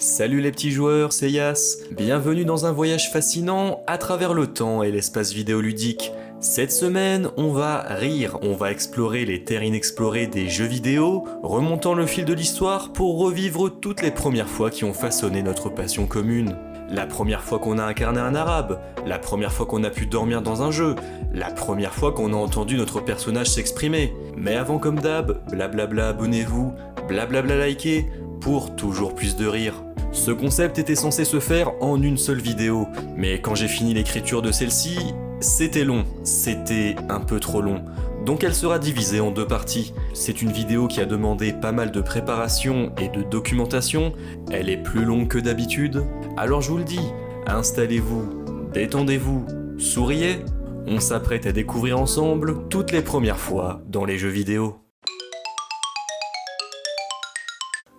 Salut les petits joueurs, c'est Yas. Bienvenue dans un voyage fascinant à travers le temps et l'espace vidéoludique. Cette semaine, on va rire, on va explorer les terres inexplorées des jeux vidéo, remontant le fil de l'histoire pour revivre toutes les premières fois qui ont façonné notre passion commune. La première fois qu'on a incarné un arabe, la première fois qu'on a pu dormir dans un jeu, la première fois qu'on a entendu notre personnage s'exprimer. Mais avant comme d'hab, blablabla abonnez-vous, blablabla likez, pour toujours plus de rire. Ce concept était censé se faire en une seule vidéo, mais quand j'ai fini l'écriture de celle-ci, c'était long, c'était un peu trop long. Donc elle sera divisée en deux parties. C'est une vidéo qui a demandé pas mal de préparation et de documentation, elle est plus longue que d'habitude. Alors je vous le dis, installez-vous, détendez-vous, souriez, on s'apprête à découvrir ensemble toutes les premières fois dans les jeux vidéo.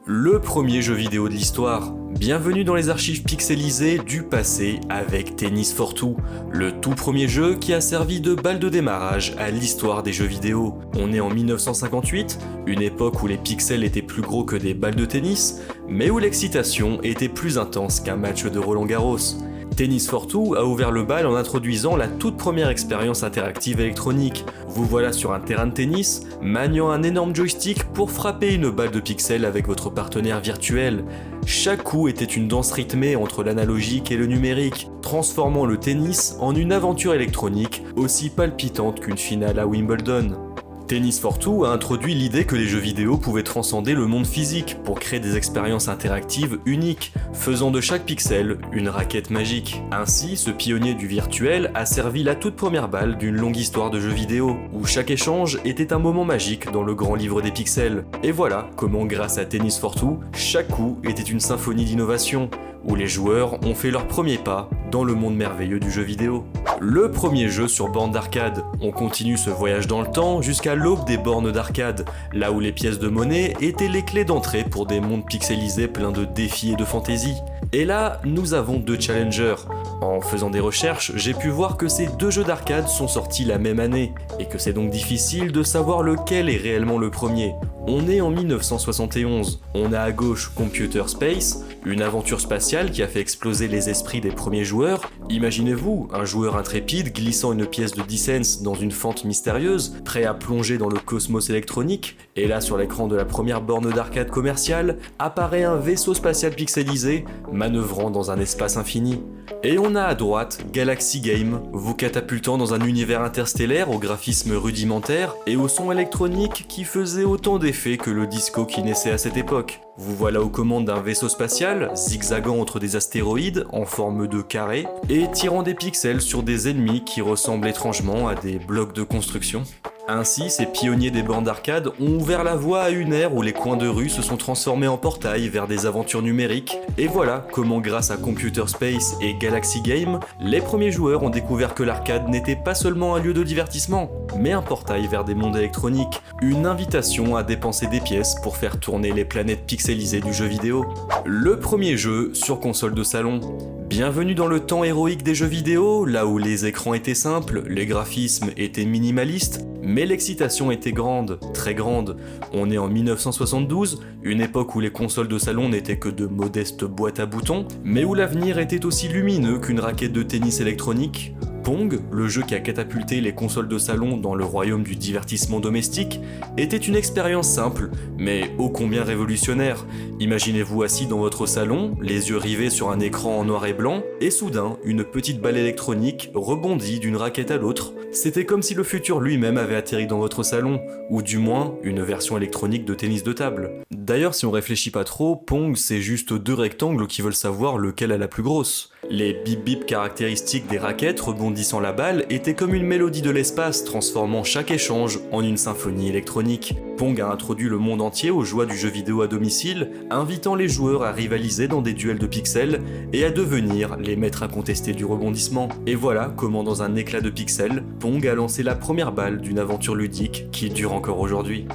Le premier jeu vidéo de l'histoire. Bienvenue dans les archives pixelisées du passé avec Tennis for Two, le tout premier jeu qui a servi de balle de démarrage à l'histoire des jeux vidéo. On est en 1958, une époque où les pixels étaient plus gros que des balles de tennis, mais où l'excitation était plus intense qu'un match de Roland-Garros. Tennis for Two a ouvert le bal en introduisant la toute première expérience interactive électronique. Vous voilà sur un terrain de tennis, maniant un énorme joystick pour frapper une balle de pixels avec votre partenaire virtuel. Chaque coup était une danse rythmée entre l'analogique et le numérique, transformant le tennis en une aventure électronique aussi palpitante qu'une finale à Wimbledon. Tennis for Two a introduit l'idée que les jeux vidéo pouvaient transcender le monde physique pour créer des expériences interactives uniques, faisant de chaque pixel une raquette magique. Ainsi, ce pionnier du virtuel a servi la toute première balle d'une longue histoire de jeux vidéo, où chaque échange était un moment magique dans le grand livre des pixels. Et voilà comment, grâce à Tennis for Two, chaque coup était une symphonie d'innovation, où les joueurs ont fait leur premier pas dans le monde merveilleux du jeu vidéo. Le premier jeu sur borne d'arcade. On continue ce voyage dans le temps jusqu'à l'aube des bornes d'arcade, là où les pièces de monnaie étaient les clés d'entrée pour des mondes pixelisés pleins de défis et de fantaisie. Et là, nous avons deux challengers. En faisant des recherches, j'ai pu voir que ces deux jeux d'arcade sont sortis la même année, et que c'est donc difficile de savoir lequel est réellement le premier. On est en 1971, on a à gauche Computer Space, une aventure spatiale qui a fait exploser les esprits des premiers joueurs. Imaginez-vous, un joueur intrépide glissant une pièce de 10 cents dans une fente mystérieuse, prêt à plonger dans le cosmos électronique, et là sur l'écran de la première borne d'arcade commerciale, apparaît un vaisseau spatial pixelisé, manœuvrant dans un espace infini. Et on a à droite Galaxy Game, vous catapultant dans un univers interstellaire au graphisme rudimentaire et au son électronique qui faisait autant d'effets que le disco qui naissait à cette époque. Vous voilà aux commandes d'un vaisseau spatial, zigzagant entre des astéroïdes en forme de carré, et tirant des pixels sur des ennemis qui ressemblent étrangement à des blocs de construction. Ainsi, ces pionniers des bornes d'arcade ont ouvert la voie à une ère où les coins de rue se sont transformés en portails vers des aventures numériques, et voilà comment grâce à Computer Space et Galaxy Game, les premiers joueurs ont découvert que l'arcade n'était pas seulement un lieu de divertissement, mais un portail vers des mondes électroniques, une invitation à dépenser des pièces pour faire tourner les planètes pixelisées du jeu vidéo. Le premier jeu sur console de salon. Bienvenue dans le temps héroïque des jeux vidéo, là où les écrans étaient simples, les graphismes étaient minimalistes, mais l'excitation était grande, très grande. On est en 1972, une époque où les consoles de salon n'étaient que de modestes boîtes à boutons, mais où l'avenir était aussi lumineux qu'une raquette de tennis électronique. Pong, le jeu qui a catapulté les consoles de salon dans le royaume du divertissement domestique, était une expérience simple, mais ô combien révolutionnaire. Imaginez-vous assis dans votre salon, les yeux rivés sur un écran en noir et blanc, et soudain, une petite balle électronique rebondit d'une raquette à l'autre. C'était comme si le futur lui-même avait atterri dans votre salon, ou du moins, une version électronique de tennis de table. D'ailleurs, si on réfléchit pas trop, Pong c'est juste deux rectangles qui veulent savoir lequel a la plus grosse. Les bip-bip caractéristiques des raquettes rebondissant la balle étaient comme une mélodie de l'espace, transformant chaque échange en une symphonie électronique. Pong a introduit le monde entier aux joies du jeu vidéo à domicile, invitant les joueurs à rivaliser dans des duels de pixels et à devenir les maîtres incontestés du rebondissement. Et voilà comment dans un éclat de pixels, Pong a lancé la première balle d'une aventure ludique qui dure encore aujourd'hui.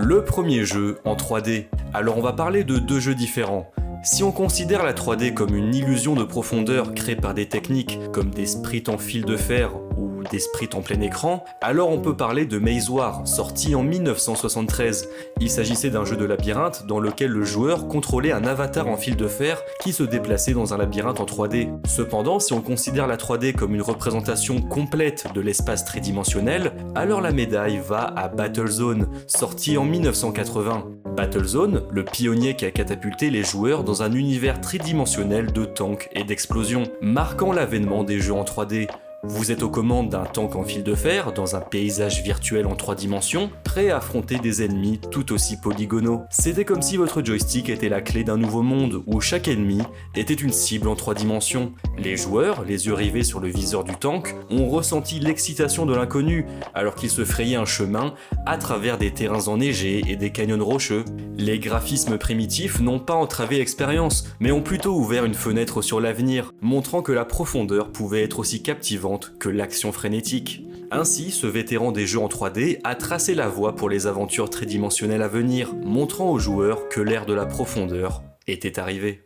Le premier jeu en 3D. Alors on va parler de deux jeux différents. Si on considère la 3D comme une illusion de profondeur créée par des techniques comme des sprites en fil de fer ou d'esprit en plein écran, alors on peut parler de Maze War, sorti en 1973. Il s'agissait d'un jeu de labyrinthe dans lequel le joueur contrôlait un avatar en fil de fer qui se déplaçait dans un labyrinthe en 3D. Cependant, si on considère la 3D comme une représentation complète de l'espace tridimensionnel, alors la médaille va à Battlezone, sorti en 1980. Battlezone, le pionnier qui a catapulté les joueurs dans un univers tridimensionnel de tanks et d'explosions, marquant l'avènement des jeux en 3D. Vous êtes aux commandes d'un tank en fil de fer, dans un paysage virtuel en 3 dimensions, prêt à affronter des ennemis tout aussi polygonaux. C'était comme si votre joystick était la clé d'un nouveau monde, où chaque ennemi était une cible en 3 dimensions. Les joueurs, les yeux rivés sur le viseur du tank, ont ressenti l'excitation de l'inconnu, alors qu'ils se frayaient un chemin à travers des terrains enneigés et des canyons rocheux. Les graphismes primitifs n'ont pas entravé l'expérience, mais ont plutôt ouvert une fenêtre sur l'avenir, montrant que la profondeur pouvait être aussi captivante que l'action frénétique. Ainsi, ce vétéran des jeux en 3D a tracé la voie pour les aventures tridimensionnelles à venir, montrant aux joueurs que l'ère de la profondeur était arrivée.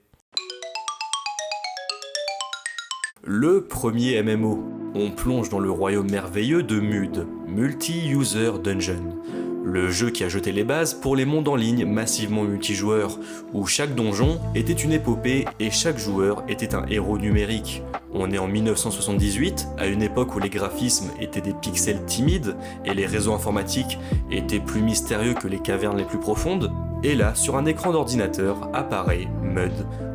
Le premier MMO. On plonge dans le royaume merveilleux de MUD, Multi-User Dungeon. Le jeu qui a jeté les bases pour les mondes en ligne massivement multijoueurs, où chaque donjon était une épopée et chaque joueur était un héros numérique. On est en 1978, à une époque où les graphismes étaient des pixels timides et les réseaux informatiques étaient plus mystérieux que les cavernes les plus profondes. Et là, sur un écran d'ordinateur, apparaît MUD,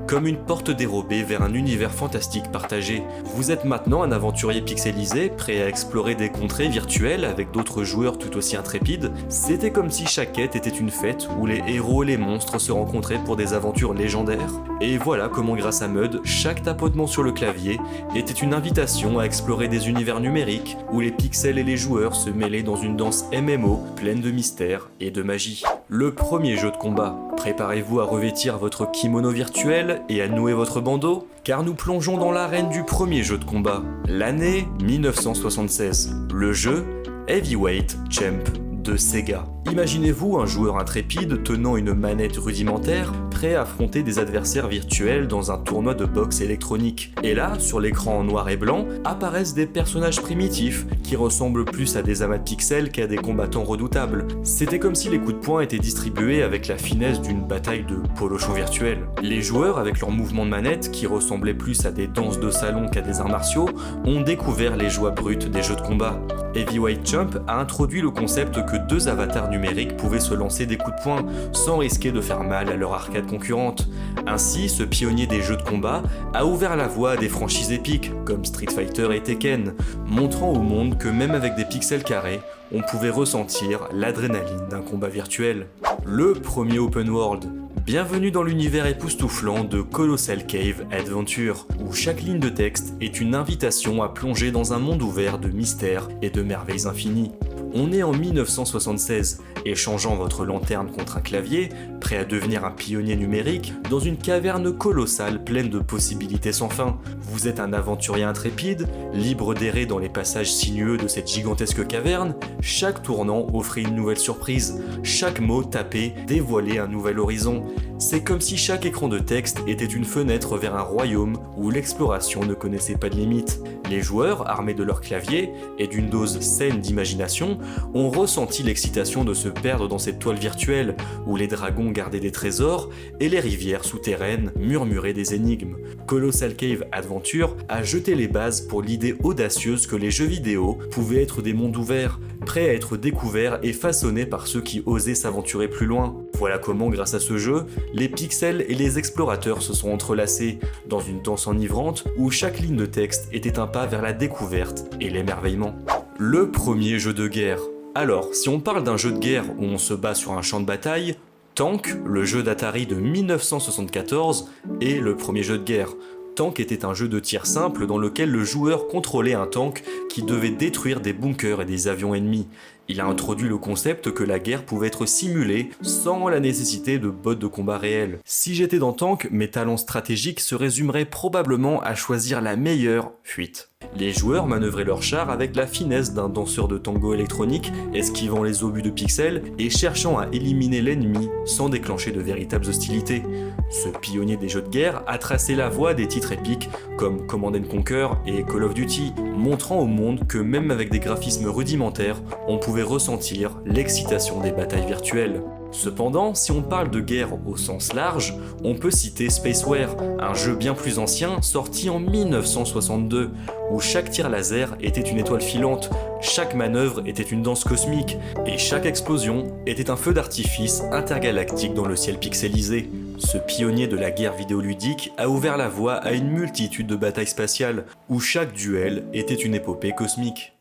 comme une porte dérobée vers un univers fantastique partagé. Vous êtes maintenant un aventurier pixelisé, prêt à explorer des contrées virtuelles avec d'autres joueurs tout aussi intrépides. C'était comme si chaque quête était une fête où les héros et les monstres se rencontraient pour des aventures légendaires. Et voilà comment grâce à MUD, chaque tapotement sur le clavier était une invitation à explorer des univers numériques où les pixels et les joueurs se mêlaient dans une danse MMO pleine de mystère et de magie. Le premier jeu de combat. Préparez-vous à revêtir votre kimono virtuel et à nouer votre bandeau, car nous plongeons dans l'arène du premier jeu de combat, l'année 1976. Le jeu Heavyweight Champ de Sega. Imaginez-vous un joueur intrépide tenant une manette rudimentaire, prêt à affronter des adversaires virtuels dans un tournoi de boxe électronique. Et là, sur l'écran en noir et blanc, apparaissent des personnages primitifs qui ressemblent plus à des amas de pixels qu'à des combattants redoutables. C'était comme si les coups de poing étaient distribués avec la finesse d'une bataille de polochon virtuel. Les joueurs, avec leurs mouvements de manette qui ressemblaient plus à des danses de salon qu'à des arts martiaux, ont découvert les joies brutes des jeux de combat. Heavyweight Champ a introduit le concept que deux avatars numériques pouvaient se lancer des coups de poing sans risquer de faire mal à leur arcade concurrente. Ainsi, ce pionnier des jeux de combat a ouvert la voie à des franchises épiques comme Street Fighter et Tekken, montrant au monde que même avec des pixels carrés, on pouvait ressentir l'adrénaline d'un combat virtuel. Le premier open world. Bienvenue dans l'univers époustouflant de Colossal Cave Adventure, où chaque ligne de texte est une invitation à plonger dans un monde ouvert de mystères et de merveilles infinies. On est en 1976, échangeant votre lanterne contre un clavier, prêt à devenir un pionnier numérique, dans une caverne colossale pleine de possibilités sans fin. Vous êtes un aventurier intrépide, libre d'errer dans les passages sinueux de cette gigantesque caverne. Chaque tournant offrait une nouvelle surprise, chaque mot tapé dévoilait un nouvel horizon. C'est comme si chaque écran de texte était une fenêtre vers un royaume où l'exploration ne connaissait pas de limites. Les joueurs, armés de leur clavier et d'une dose saine d'imagination, ont ressenti l'excitation de se perdre dans cette toile virtuelle où les dragons gardaient des trésors et les rivières souterraines murmuraient des énigmes. Colossal Cave Adventure a jeté les bases pour l'idée audacieuse que les jeux vidéo pouvaient être des mondes ouverts, prêts à être découverts et façonnés par ceux qui osaient s'aventurer plus loin. Voilà comment, grâce à ce jeu, les pixels et les explorateurs se sont entrelacés dans une danse enivrante où chaque ligne de texte était un pas vers la découverte et l'émerveillement. Le premier jeu de guerre. Alors, si on parle d'un jeu de guerre où on se bat sur un champ de bataille, Tank, le jeu d'Atari de 1974, est le premier jeu de guerre. Tank était un jeu de tir simple dans lequel le joueur contrôlait un tank qui devait détruire des bunkers et des avions ennemis. Il a introduit le concept que la guerre pouvait être simulée sans la nécessité de bots de combat réels. Si j'étais dans Tank, mes talents stratégiques se résumeraient probablement à choisir la meilleure fuite. Les joueurs manœuvraient leur char avec la finesse d'un danseur de tango électronique, esquivant les obus de pixels et cherchant à éliminer l'ennemi sans déclencher de véritables hostilités. Ce pionnier des jeux de guerre a tracé la voie des titres épiques comme Command & Conquer et Call of Duty, montrant au monde que même avec des graphismes rudimentaires, on pouvait ressentir l'excitation des batailles virtuelles. Cependant, si on parle de guerre au sens large, on peut citer Spacewar, un jeu bien plus ancien sorti en 1962, où chaque tir laser était une étoile filante, chaque manœuvre était une danse cosmique, et chaque explosion était un feu d'artifice intergalactique dans le ciel pixelisé. Ce pionnier de la guerre vidéoludique a ouvert la voie à une multitude de batailles spatiales, où chaque duel était une épopée cosmique.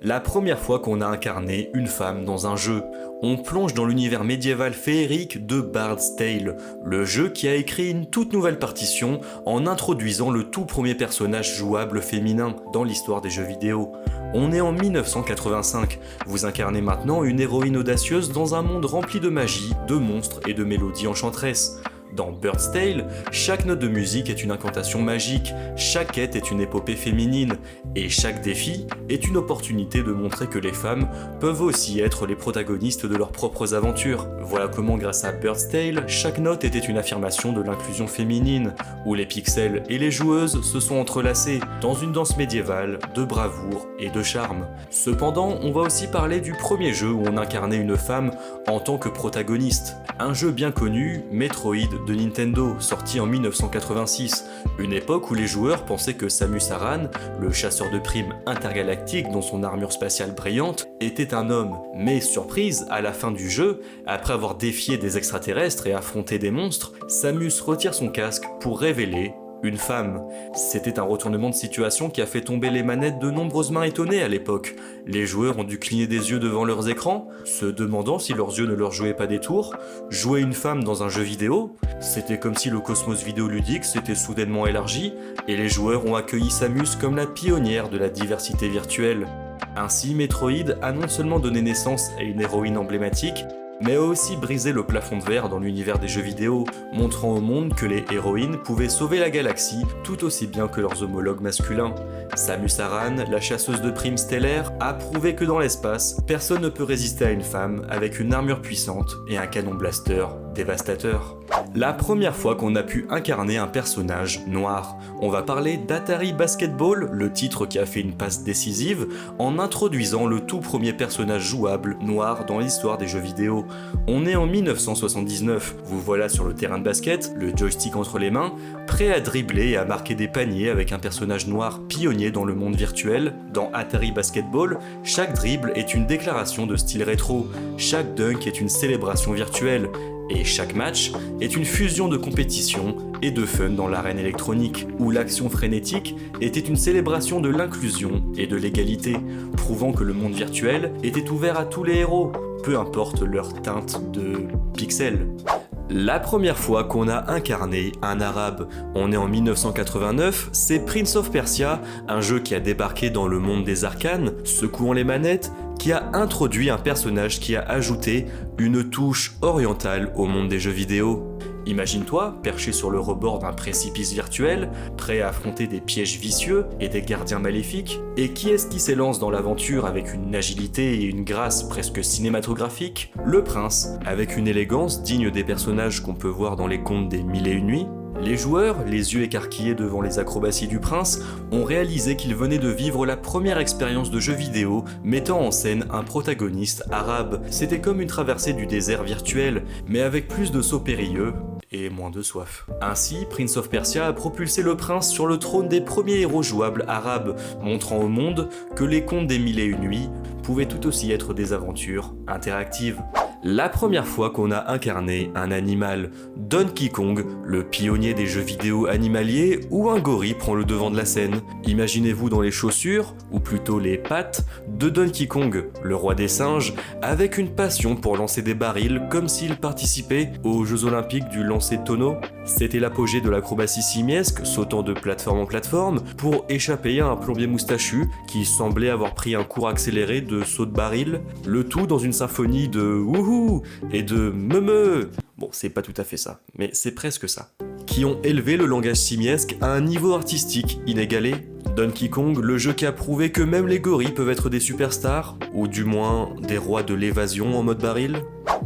La première fois qu'on a incarné une femme dans un jeu, on plonge dans l'univers médiéval féerique de Bard's Tale, le jeu qui a écrit une toute nouvelle partition en introduisant le tout premier personnage jouable féminin dans l'histoire des jeux vidéo. On est en 1985, vous incarnez maintenant une héroïne audacieuse dans un monde rempli de magie, de monstres et de mélodies enchanteresses. Dans Bard's Tale, chaque note de musique est une incantation magique, chaque quête est une épopée féminine, et chaque défi est une opportunité de montrer que les femmes peuvent aussi être les protagonistes de leurs propres aventures. Voilà comment, grâce à Bard's Tale, chaque note était une affirmation de l'inclusion féminine, où les pixels et les joueuses se sont entrelacés dans une danse médiévale de bravoure et de charme. Cependant, on va aussi parler du premier jeu où on incarnait une femme en tant que protagoniste. Un jeu bien connu, Metroid de Nintendo, sorti en 1986, une époque où les joueurs pensaient que Samus Aran, le chasseur de primes intergalactique dont son armure spatiale brillante, était un homme. Mais surprise, à la fin du jeu, après avoir défié des extraterrestres et affronté des monstres, Samus retire son casque pour révéler une femme. C'était un retournement de situation qui a fait tomber les manettes de nombreuses mains étonnées à l'époque. Les joueurs ont dû cligner des yeux devant leurs écrans, se demandant si leurs yeux ne leur jouaient pas des tours. Jouer une femme dans un jeu vidéo, c'était comme si le cosmos vidéoludique s'était soudainement élargi, et les joueurs ont accueilli Samus comme la pionnière de la diversité virtuelle. Ainsi, Metroid a non seulement donné naissance à une héroïne emblématique, mais a aussi brisé le plafond de verre dans l'univers des jeux vidéo, montrant au monde que les héroïnes pouvaient sauver la galaxie tout aussi bien que leurs homologues masculins. Samus Aran, la chasseuse de primes stellaire, a prouvé que dans l'espace, personne ne peut résister à une femme avec une armure puissante et un canon blaster dévastateur. La première fois qu'on a pu incarner un personnage noir, on va parler d'Atari Basketball, le titre qui a fait une passe décisive, en introduisant le tout premier personnage jouable noir dans l'histoire des jeux vidéo. On est en 1979, vous voilà sur le terrain de basket, le joystick entre les mains, prêt à dribbler et à marquer des paniers avec un personnage noir pionnier dans le monde virtuel. Dans Atari Basketball, chaque dribble est une déclaration de style rétro, chaque dunk est une célébration virtuelle, et chaque match est une fusion de compétition et de fun dans l'arène électronique, où l'action frénétique était une célébration de l'inclusion et de l'égalité, prouvant que le monde virtuel était ouvert à tous les héros, peu importe leur teinte de pixels. La première fois qu'on a incarné un arabe, on est en 1989, c'est Prince of Persia, un jeu qui a débarqué dans le monde des arcanes, secouant les manettes, qui a introduit un personnage qui a ajouté une touche orientale au monde des jeux vidéo. Imagine-toi, perché sur le rebord d'un précipice virtuel, prêt à affronter des pièges vicieux et des gardiens maléfiques, et qui est-ce qui s'élance dans l'aventure avec une agilité et une grâce presque cinématographiques? Le prince, avec une élégance digne des personnages qu'on peut voir dans les contes des Mille et une nuits. Les joueurs, les yeux écarquillés devant les acrobaties du prince, ont réalisé qu'ils venaient de vivre la première expérience de jeu vidéo mettant en scène un protagoniste arabe. C'était comme une traversée du désert virtuel, mais avec plus de sauts périlleux et moins de soif. Ainsi, Prince of Persia a propulsé le prince sur le trône des premiers héros jouables arabes, montrant au monde que les contes des Mille et une nuits pouvaient tout aussi être des aventures interactives. La première fois qu'on a incarné un animal, Donkey Kong, le pionnier des jeux vidéo animaliers, où un gorille prend le devant de la scène. Imaginez-vous dans les chaussures, ou plutôt les pattes, de Donkey Kong, le roi des singes, avec une passion pour lancer des barils comme s'il participait aux Jeux Olympiques du lancer de tonneau. C'était l'apogée de l'acrobatie simiesque, sautant de plateforme en plateforme, pour échapper à un plombier moustachu qui semblait avoir pris un cours accéléré de saut de baril, le tout dans une symphonie de wouhou et de meumeu. Bon, c'est pas tout à fait ça, mais c'est presque ça. Qui ont élevé le langage simiesque à un niveau artistique inégalé. Donkey Kong, le jeu qui a prouvé que même les gorilles peuvent être des superstars, ou du moins des rois de l'évasion en mode baril.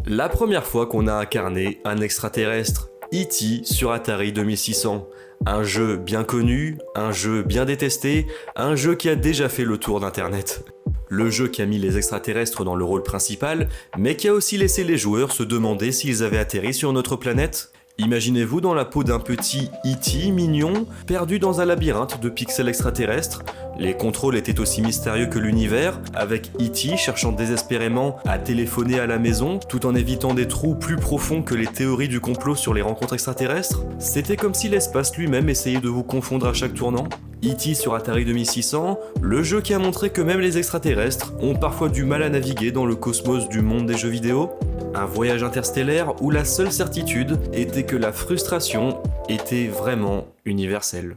La première fois qu'on a incarné un extraterrestre. E.T. sur Atari 2600. Un jeu bien connu, un jeu bien détesté, un jeu qui a déjà fait le tour d'internet. Le jeu qui a mis les extraterrestres dans le rôle principal, mais qui a aussi laissé les joueurs se demander s'ils avaient atterri sur notre planète. Imaginez-vous dans la peau d'un petit E.T. mignon, perdu dans un labyrinthe de pixels extraterrestres. Les contrôles étaient aussi mystérieux que l'univers, avec E.T. cherchant désespérément à téléphoner à la maison, tout en évitant des trous plus profonds que les théories du complot sur les rencontres extraterrestres. C'était comme si l'espace lui-même essayait de vous confondre à chaque tournant. E.T. sur Atari 2600, le jeu qui a montré que même les extraterrestres ont parfois du mal à naviguer dans le cosmos du monde des jeux vidéo. Un voyage interstellaire où la seule certitude était que la frustration était vraiment universelle.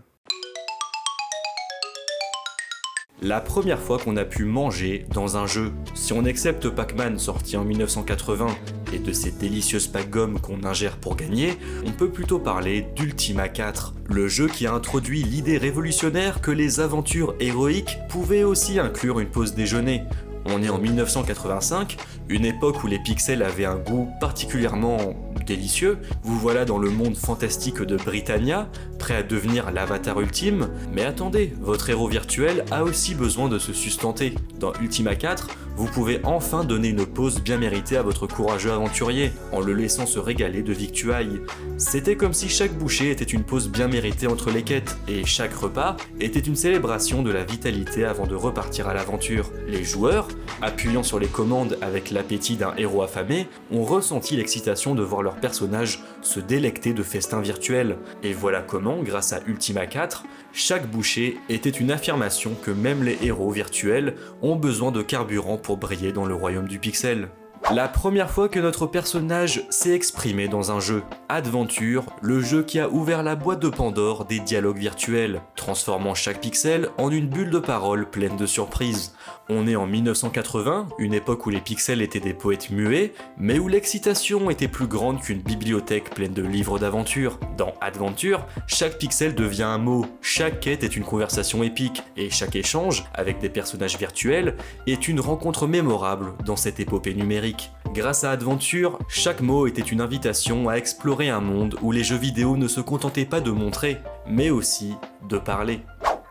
La première fois qu'on a pu manger dans un jeu. Si on accepte Pac-Man sorti en 1980 et de ces délicieuses packs-gommes qu'on ingère pour gagner, on peut plutôt parler d'Ultima 4, le jeu qui a introduit l'idée révolutionnaire que les aventures héroïques pouvaient aussi inclure une pause déjeuner. On est en 1985, une époque où les pixels avaient un goût particulièrement délicieux. Vous voilà dans le monde fantastique de Britannia, prêt à devenir l'avatar ultime. Mais attendez, votre héros virtuel a aussi besoin de se sustenter. Dans Ultima 4, vous pouvez enfin donner une pause bien méritée à votre courageux aventurier, en le laissant se régaler de victuailles. C'était comme si chaque bouchée était une pause bien méritée entre les quêtes, et chaque repas était une célébration de la vitalité avant de repartir à l'aventure. Les joueurs, appuyant sur les commandes avec l'appétit d'un héros affamé, ont ressenti l'excitation de voir leur personnage se délecter de festins virtuels. Et voilà comment, grâce à Ultima 4, chaque bouchée était une affirmation que même les héros virtuels ont besoin de carburant pour briller dans le royaume du pixel. La première fois que notre personnage s'est exprimé dans un jeu, Adventure, le jeu qui a ouvert la boîte de Pandore des dialogues virtuels, transformant chaque pixel en une bulle de parole pleine de surprises. On est en 1980, une époque où les pixels étaient des poètes muets, mais où l'excitation était plus grande qu'une bibliothèque pleine de livres d'aventure. Dans Adventure, chaque pixel devient un mot, chaque quête est une conversation épique, et chaque échange, avec des personnages virtuels, est une rencontre mémorable dans cette épopée numérique. Grâce à Adventure, chaque mot était une invitation à explorer un monde où les jeux vidéo ne se contentaient pas de montrer, mais aussi de parler.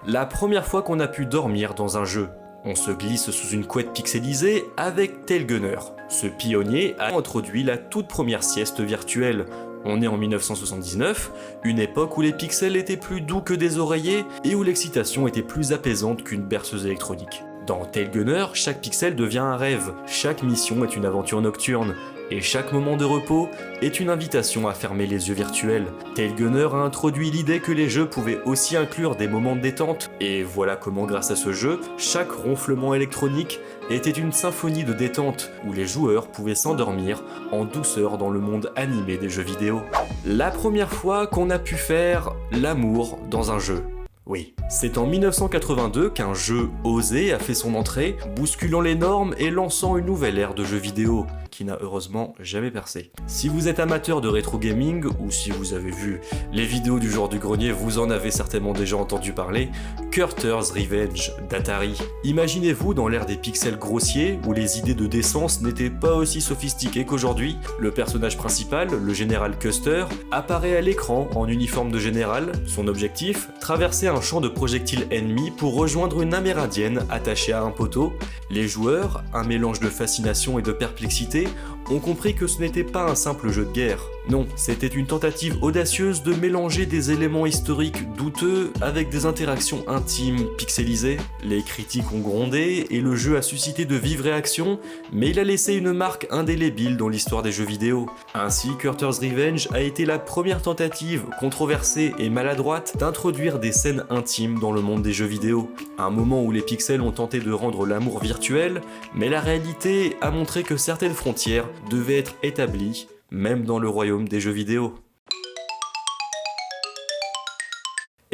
La première fois qu'on a pu dormir dans un jeu, on se glisse sous une couette pixelisée avec Tailgunner. Ce pionnier a introduit la toute première sieste virtuelle. On est en 1979, une époque où les pixels étaient plus doux que des oreillers et où l'excitation était plus apaisante qu'une berceuse électronique. Dans Tailgunner, chaque pixel devient un rêve, chaque mission est une aventure nocturne, et chaque moment de repos est une invitation à fermer les yeux virtuels. Tailgunner a introduit l'idée que les jeux pouvaient aussi inclure des moments de détente, et voilà comment grâce à ce jeu, chaque ronflement électronique était une symphonie de détente, où les joueurs pouvaient s'endormir en douceur dans le monde animé des jeux vidéo. La première fois qu'on a pu faire l'amour dans un jeu. Oui, c'est en 1982 qu'un jeu osé a fait son entrée, bousculant les normes et lançant une nouvelle ère de jeux vidéo, qui n'a heureusement jamais percé. Si vous êtes amateur de rétro gaming, ou si vous avez vu les vidéos du jour du grenier, vous en avez certainement déjà entendu parler, Cutter's Revenge d'Atari. Imaginez-vous dans l'ère des pixels grossiers, où les idées de décence n'étaient pas aussi sophistiquées qu'aujourd'hui, le personnage principal, le général Custer, apparaît à l'écran en uniforme de général, son objectif, traverser un champ de projectiles ennemis pour rejoindre une amérindienne attachée à un poteau. Les joueurs, un mélange de fascination et de perplexité, ont compris que ce n'était pas un simple jeu de guerre. Non, c'était une tentative audacieuse de mélanger des éléments historiques douteux avec des interactions intimes pixelisées. Les critiques ont grondé et le jeu a suscité de vives réactions, mais il a laissé une marque indélébile dans l'histoire des jeux vidéo. Ainsi, Cutter's Revenge a été la première tentative, controversée et maladroite, d'introduire des scènes intimes dans le monde des jeux vidéo. Un moment où les pixels ont tenté de rendre l'amour virtuel, mais la réalité a montré que certaines frontières devaient être établies, même dans le royaume des jeux vidéo.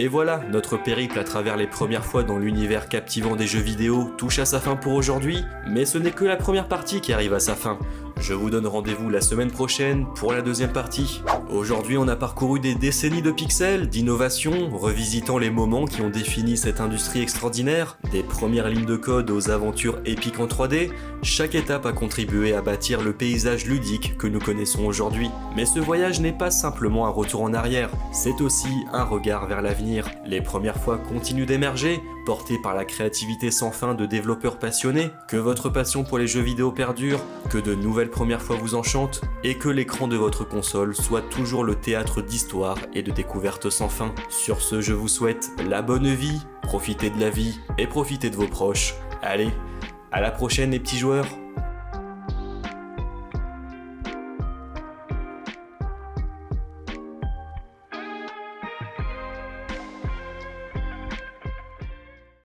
Et voilà, notre périple à travers les premières fois dans l'univers captivant des jeux vidéo touche à sa fin pour aujourd'hui, mais ce n'est que la première partie qui arrive à sa fin. Je vous donne rendez-vous la semaine prochaine pour la deuxième partie. Aujourd'hui, on a parcouru des décennies de pixels, d'innovation, revisitant les moments qui ont défini cette industrie extraordinaire, des premières lignes de code aux aventures épiques en 3D, chaque étape a contribué à bâtir le paysage ludique que nous connaissons aujourd'hui. Mais ce voyage n'est pas simplement un retour en arrière, c'est aussi un regard vers l'avenir. Les premières fois continuent d'émerger, portées par la créativité sans fin de développeurs passionnés, que votre passion pour les jeux vidéo perdure, que de nouvelles premières fois vous enchantent, et que l'écran de votre console soit toujours le théâtre d'histoire et de découvertes sans fin. Sur ce, je vous souhaite la bonne vie, profitez de la vie et profitez de vos proches. Allez, à la prochaine les petits joueurs!